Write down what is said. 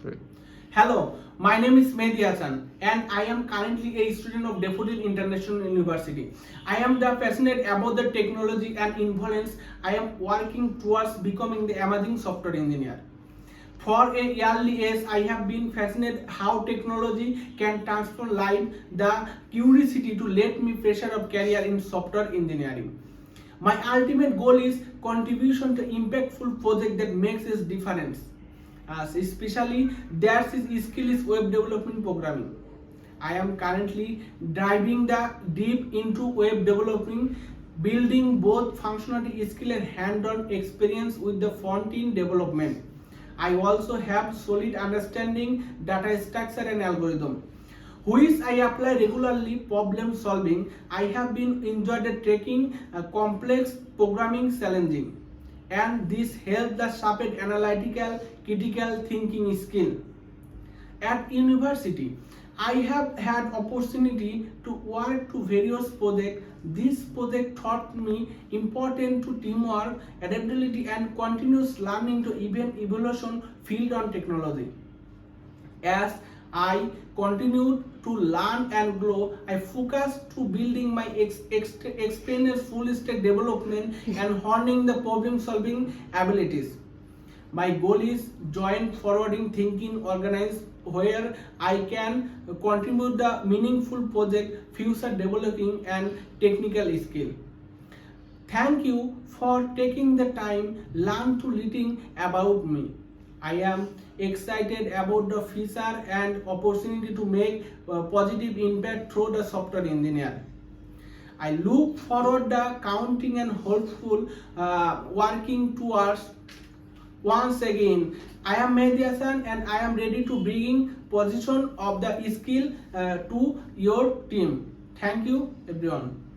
Three. Hello, my name is Mehdi Hassan and I am currently a student of Daffodil International University. I am passionate about the technology and influence. I am working towards becoming the amazing software engineer. For a early age, I have been fascinated how technology can transform life, the curiosity to let me pressure of career in software engineering. My ultimate goal is contribution to impactful project that makes a difference. Especially there's is skill is web development programming. I am currently diving the deep into web developing, building both functionality skill and hand-on experience with the front-end development. I also have solid understanding data structure and algorithm, which I apply regularly problem solving. I have been enjoyed the tracking complex programming challenging, and this helps the sharpen analytical critical thinking skill. At university, I have had opportunity to work to various projects. This project taught me important to teamwork, adaptability, and continuous learning to even evolution field on technology. As I continue to learn and grow, I focus to building my experience full stack development and honing the problem solving abilities. My goal is joint forwarding thinking organized where I can contribute the meaningful project, future developing and technical skill. Thank you for taking the time learn to learning about me. I am excited about the future and opportunity to make a positive impact through the software engineer. I look forward the counting and hopeful working towards. Once again, I am Mehdi Hassan and I am ready to bring position of the skill to your team. Thank you everyone.